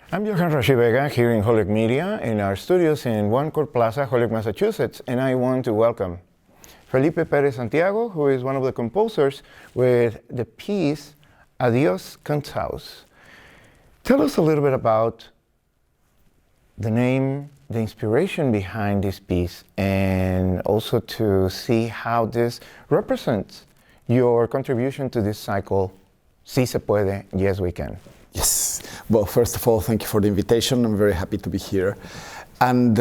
I'm Johan Rashi here in Holyoke Media in our studios in One Court Plaza, Holyoke, Massachusetts, and I want to welcome Felipe Pérez Santiago, who is one of the composers with the piece Adiós Kunsthaus. Tell us a little bit about the name, the inspiration behind this piece, and also to see how this represents your contribution to this cycle, Si se puede, yes we can. Yes. Well, first of all, thank you for the invitation. I'm very happy to be here. And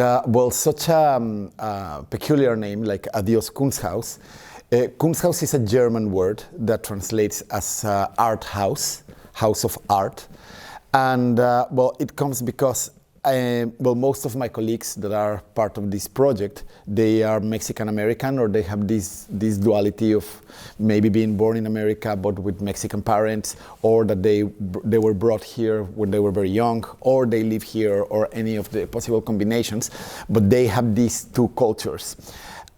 such a peculiar name like Adiós Kunsthaus. Kunsthaus is a German word that translates as art house, house of art. And it comes because most of my colleagues that are part of this project, they are Mexican-American, or they have this duality of maybe being born in America but with Mexican parents, or that they were brought here when they were very young, or they live here, or any of the possible combinations, but they have these two cultures.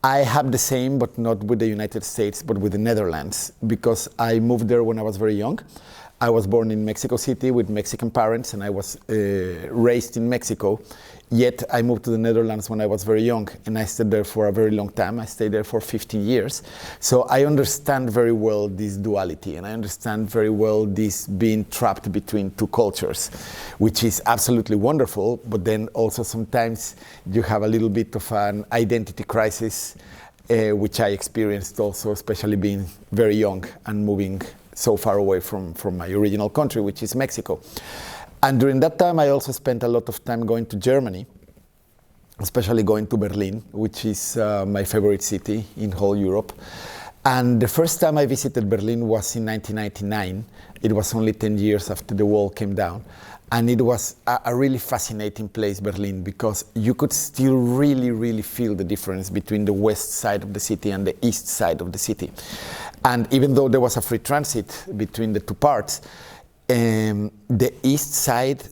I have the same, but not with the United States, but with the Netherlands, because I moved there when I was very young. I was born in Mexico City with Mexican parents, and I was raised in Mexico. Yet I moved to the Netherlands when I was very young, and I stayed there for a very long time. I stayed there for 15 years. So I understand very well this duality, and I understand very well this being trapped between two cultures, which is absolutely wonderful, but then also sometimes you have a little bit of an identity crisis, which I experienced also, especially being very young and moving so far away from my original country, which is Mexico. And during that time, I also spent a lot of time going to Germany, especially going to Berlin, which is my favorite city in whole Europe. And the first time I visited Berlin was in 1999. It was only 10 years after the wall came down. And it was a really fascinating place, Berlin, because you could still really feel the difference between the west side of the city and the east side of the city. And even though there was a free transit between the two parts, the east side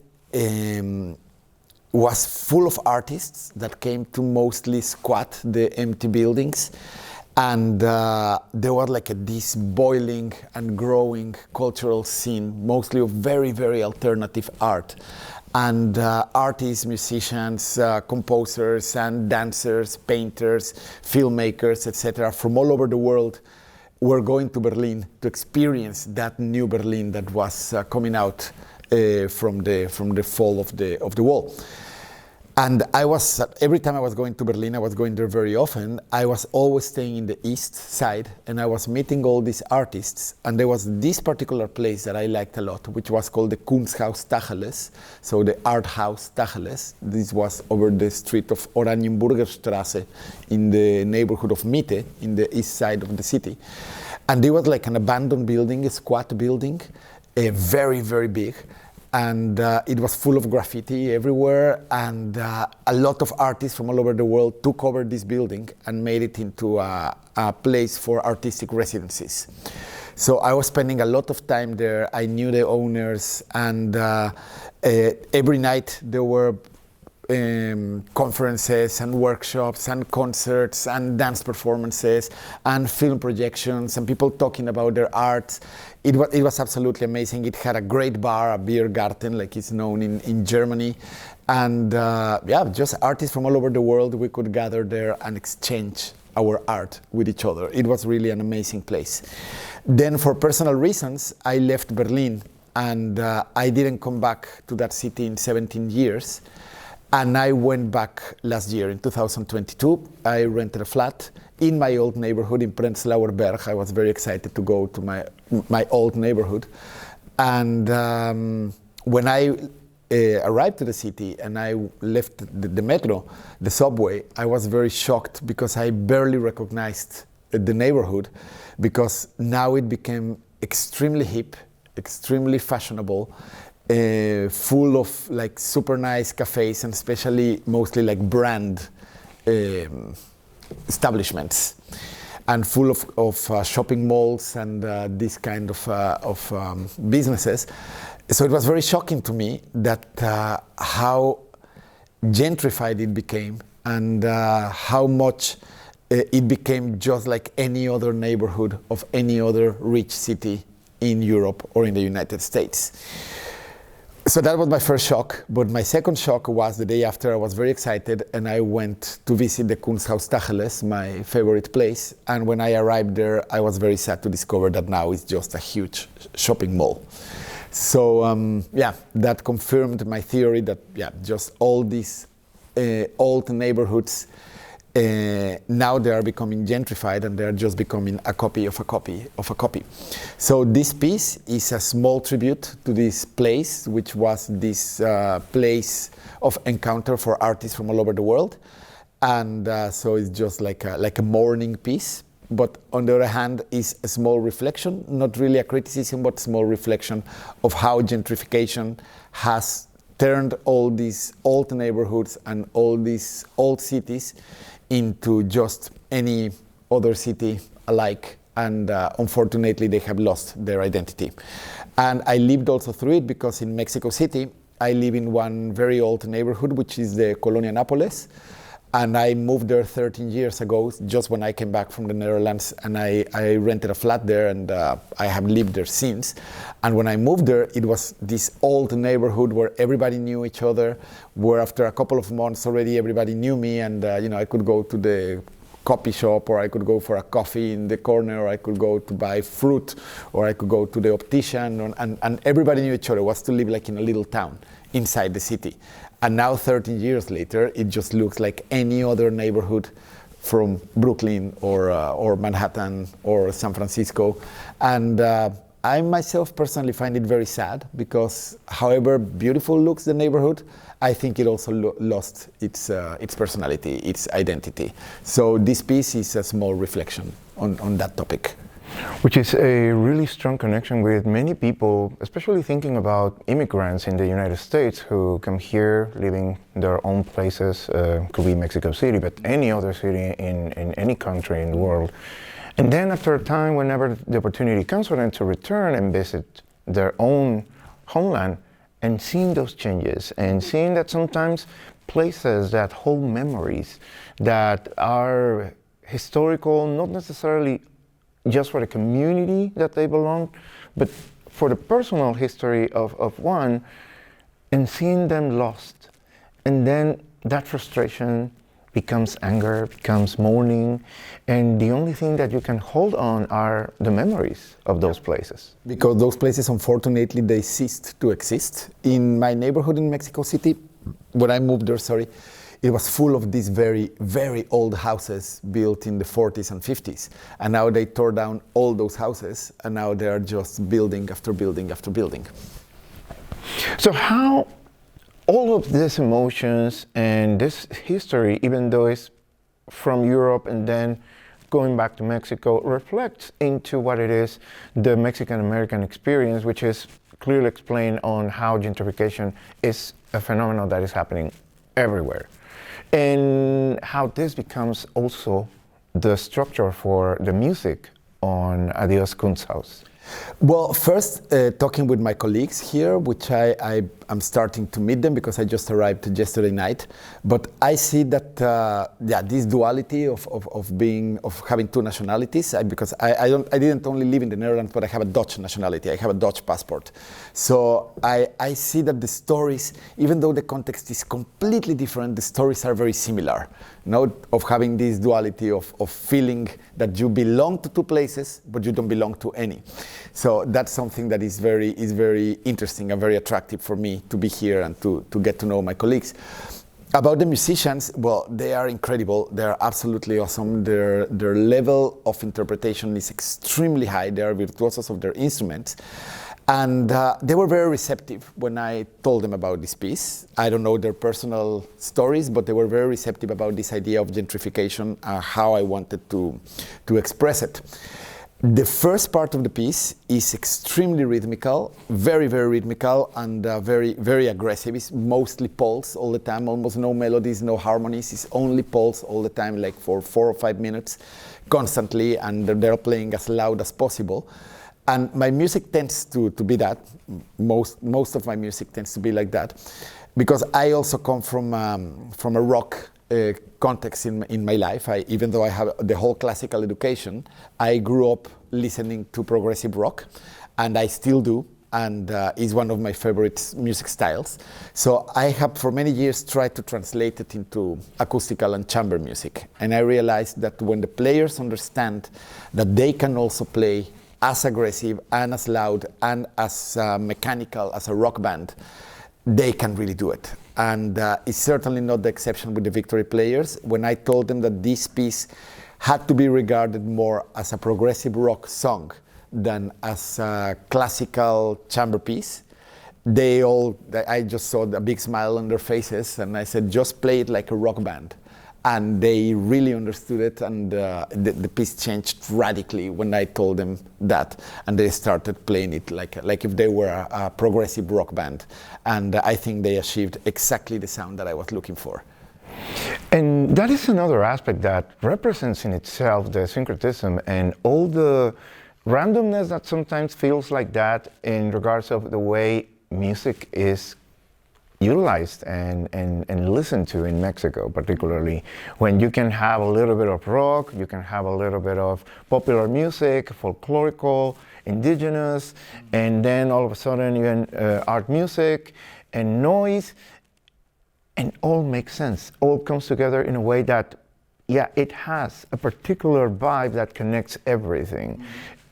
was full of artists that came to mostly squat the empty buildings. And there was like this boiling and growing cultural scene, mostly of very alternative art. And artists, musicians, composers, and dancers, painters, filmmakers, etc., from all over the world were going to Berlin to experience that new Berlin that was coming out from the fall of the wall. And every time I was going to Berlin, I was going there very often, I was always staying in the east side, and I was meeting all these artists. And there was this particular place that I liked a lot, which was called the Kunsthaus Tacheles, so the art house Tacheles. This was over the street of Oranienburgerstraße in the neighborhood of Mitte, in the east side of the city. And it was like an abandoned building, a squat building, very big. And it was full of graffiti everywhere, and a lot of artists from all over the world took over this building and made it into a place for artistic residencies. So I was spending a lot of time there. I knew the owners, and every night there were conferences and workshops and concerts and dance performances and film projections and people talking about their art. It was absolutely amazing. It had a great bar, a beer garden, like it's known in Germany. And just artists from all over the world, we could gather there and exchange our art with each other. It was really an amazing place. Then for personal reasons, I left Berlin, and I didn't come back to that city in 17 years. And I went back last year in 2022. I rented a flat in my old neighborhood in Prenzlauer Berg. I was very excited to go to my old neighborhood. And when I arrived to the city and I left the metro, the subway, I was very shocked because I barely recognized the neighborhood, because now it became extremely hip, extremely fashionable, full of like super nice cafes, and especially mostly like brand establishments, and full of shopping malls and this kind of businesses. So it was very shocking to me that how gentrified it became, and how much it became just like any other neighborhood of any other rich city in Europe or in the United States. So that was my first shock, but my second shock was the day after. I was very excited and I went to visit the Kunsthaus Tacheles, my favorite place. And when I arrived there, I was very sad to discover that now it's just a huge shopping mall. So yeah, that confirmed my theory that just all these old neighborhoods, now they are becoming gentrified and they are just becoming a copy of a copy of a copy. So this piece is a small tribute to this place, which was this place of encounter for artists from all over the world. And so it's just like a mourning piece. But on the other hand, is a small reflection, not really a criticism, but small reflection of how gentrification has turned all these old neighborhoods and all these old cities into just any other city alike, and unfortunately they have lost their identity. And I lived also through it because in Mexico City I live in one very old neighborhood, which is the Colonia Nápoles, and I moved there 13 years ago, just when I came back from the Netherlands, and I rented a flat there, and I have lived there since. And when I moved there, it was this old neighborhood where everybody knew each other, where after a couple of months already everybody knew me, and I could go to the coffee shop, or I could go for a coffee in the corner, or I could go to buy fruit, or I could go to the optician, and everybody knew each other. It was to live like in a little town inside the city. And now 13 years later, it just looks like any other neighborhood from Brooklyn or Manhattan or San Francisco. And I myself personally find it very sad because however beautiful looks the neighborhood, I think it also lost its personality, its identity. So this piece is a small reflection on that topic. Which is a really strong connection with many people, especially thinking about immigrants in the United States who come here living in their own places, could be Mexico City, but any other city in any country in the world. And then after a time, whenever the opportunity comes for them to return and visit their own homeland, and seeing those changes, and seeing that sometimes places that hold memories that are historical, not necessarily just for the community that they belong, but for the personal history of one, and seeing them lost. And then that frustration becomes anger, becomes mourning, and the only thing that you can hold on are the memories of those places. Because those places, unfortunately, they ceased to exist. In my neighborhood in Mexico City, when I moved there, it was full of these very, very old houses built in the 40s and 50s. And now they tore down all those houses, and now they are just building after building after building. So how all of these emotions and this history, even though it's from Europe and then going back to Mexico, reflects into what it is, the Mexican-American experience, which is clearly explained on how gentrification is a phenomenon that is happening everywhere. And how this becomes also the structure for the music on Adios Kunsthaus. Well, first, talking with my colleagues here, which I'm starting to meet them because I just arrived yesterday night. But I see that this duality of having two nationalities. Because I didn't only live in the Netherlands, but I have a Dutch nationality. I have a Dutch passport. So I see that the stories, even though the context is completely different, the stories are very similar. Of having this duality of feeling that you belong to two places, but you don't belong to any. So that's something that is very interesting and very attractive for me to be here and to get to know my colleagues. About the musicians, well, they are incredible. They are absolutely awesome. Their level of interpretation is extremely high. They are virtuosos of their instruments. And they were very receptive when I told them about this piece. I don't know their personal stories, but they were very receptive about this idea of gentrification, how I wanted to express it. The first part of the piece is extremely rhythmical, very, very rhythmical, and very, very aggressive. It's mostly pulse all the time, almost no melodies, no harmonies. It's only pulse all the time, like for 4 or 5 minutes, constantly, and they're playing as loud as possible. And my music tends to be that. Most of my music tends to be like that, because I also come from a rock context in my life. Even though I have the whole classical education, I grew up listening to progressive rock, and I still do. and is one of my favorite music styles. So I have for many years tried to translate it into acoustical and chamber music. And I realized that when the players understand that they can also play as aggressive and as loud and as mechanical as a rock band, they can really do it. And it's certainly not the exception with the Victory Players. When I told them that this piece had to be regarded more as a progressive rock song than as a classical chamber piece, I just saw a big smile on their faces, and I said, just play it like a rock band. And they really understood it, and the piece changed radically when I told them that, and they started playing it like if they were a progressive rock band. And I think they achieved exactly the sound that I was looking for. And that is another aspect that represents in itself the syncretism and all the randomness that sometimes feels like that in regards of the way music is utilized and listened to in Mexico, particularly when you can have a little bit of rock, you can have a little bit of popular music, folklorical, indigenous, and then all of a sudden even art music and noise, and all makes sense. All comes together in a way that, yeah, it has a particular vibe that connects everything. Mm-hmm.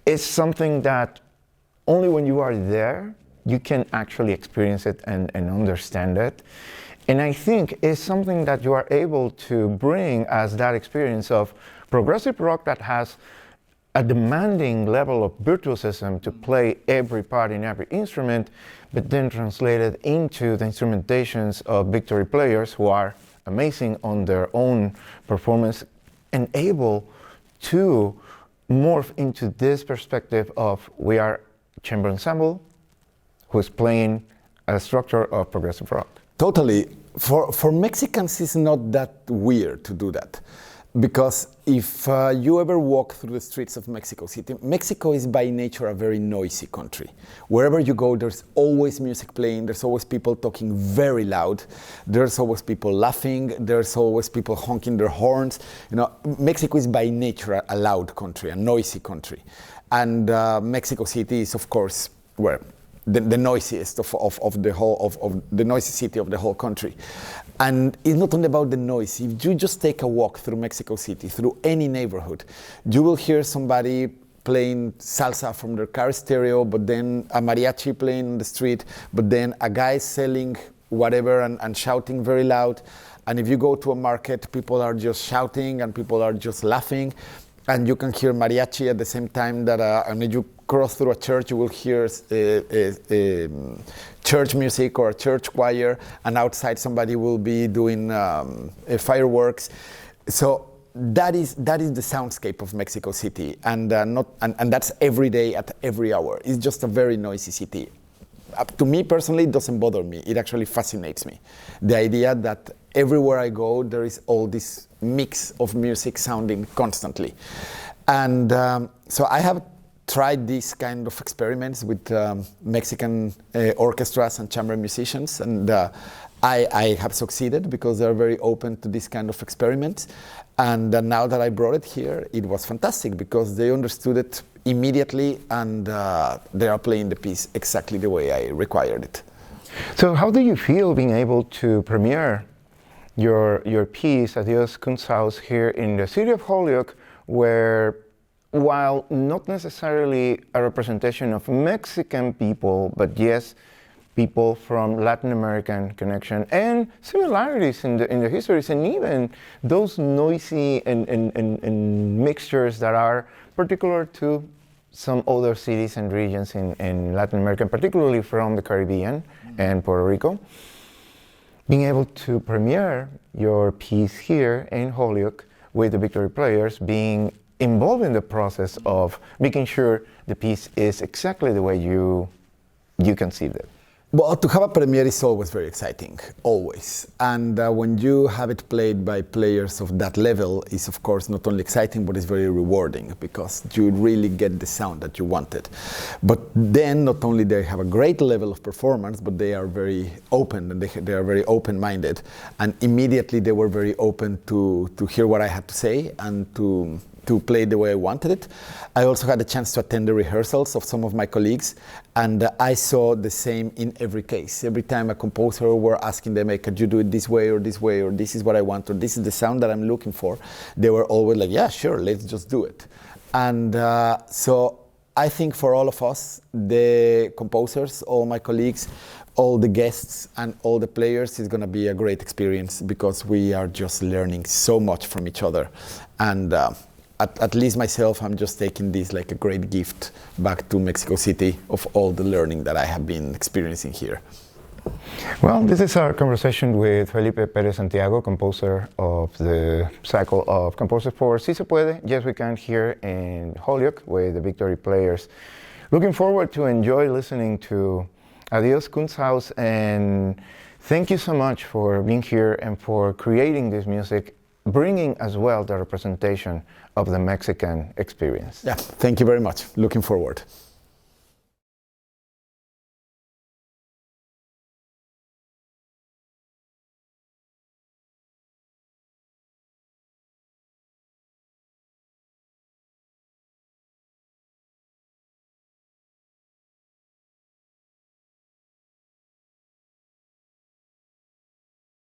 It's something that only when you are there, you can actually experience it and understand it. And I think it's something that you are able to bring as that experience of progressive rock that has a demanding level of virtuosism to play every part in every instrument, but then translated into the instrumentations of Victory Players who are amazing on their own performance and able to morph into this perspective of we are chamber ensemble who's playing a structure of progressive rock. Totally. For Mexicans, it's not that weird to do that. Because if you ever walk through the streets of Mexico City, Mexico is by nature a very noisy country. Wherever you go, there's always music playing, there's always people talking very loud, there's always people laughing, there's always people honking their horns. You know, Mexico is by nature a loud country, a noisy country. And Mexico City is, of course, where the noisiest of the whole of the noisy city of the whole country. And it's not only about the noise. If you just take a walk through Mexico City, through any neighborhood, you will hear somebody playing salsa from their car stereo, but then a mariachi playing on the street, but then a guy selling whatever and shouting very loud. And if you go to a market, people are just shouting and people are just laughing. And you can hear mariachi at the same time that, and if you cross through a church, you will hear church music or a church choir, and outside somebody will be doing fireworks. So that is the soundscape of Mexico City, and that's every day at every hour. It's just a very noisy city. To me personally, it doesn't bother me. It actually fascinates me. The idea that everywhere I go, there is all this mix of music sounding constantly. And so I have tried these kind of experiments with Mexican orchestras and chamber musicians, and I have succeeded because they're very open to this kind of experiments. And now that I brought it here, it was fantastic because they understood it immediately, and they are playing the piece exactly the way I required it. So how do you feel being able to premiere your piece at Dios Kunsthaus here in the city of Holyoke, where, while not necessarily a representation of Mexican people, but yes, people from Latin American connection and similarities in the histories, and even those noisy and mixtures that are particular to some other cities and regions in Latin America, particularly from the Caribbean and Puerto Rico. Being able to premiere your piece here in Holyoke with the Victory Players, being involved in the process of making sure the piece is exactly the way you conceived it. Well, to have a premiere is always very exciting, always. And when you have it played by players of that level, it's of course not only exciting, but it's very rewarding because you really get the sound that you wanted. But then not only they have a great level of performance, but they are very open, and they are very open-minded. And immediately they were very open to hear what I had to say and to to play the way I wanted it. I also had a chance to attend the rehearsals of some of my colleagues, and I saw the same in every case. Every time a composer were asking them, hey, could you do it this way, or this is what I want, or this is the sound that I'm looking for, they were always like, yeah, sure, let's just do it. And so I think for all of us, the composers, all my colleagues, all the guests and all the players, is going to be a great experience because we are just learning so much from each other. And at least myself, I'm just taking this like a great gift back to Mexico City of all the learning that I have been experiencing here. Well, this is our conversation with Felipe Pérez Santiago, composer of the cycle of composers for Si Se Puede, Yes We Can here in Holyoke with the Victory Players. Looking forward to enjoy listening to Adios Kunsthaus, and thank you so much for being here and for creating this music, bringing as well the representation of the Mexican experience. Yeah, thank you very much. Looking forward.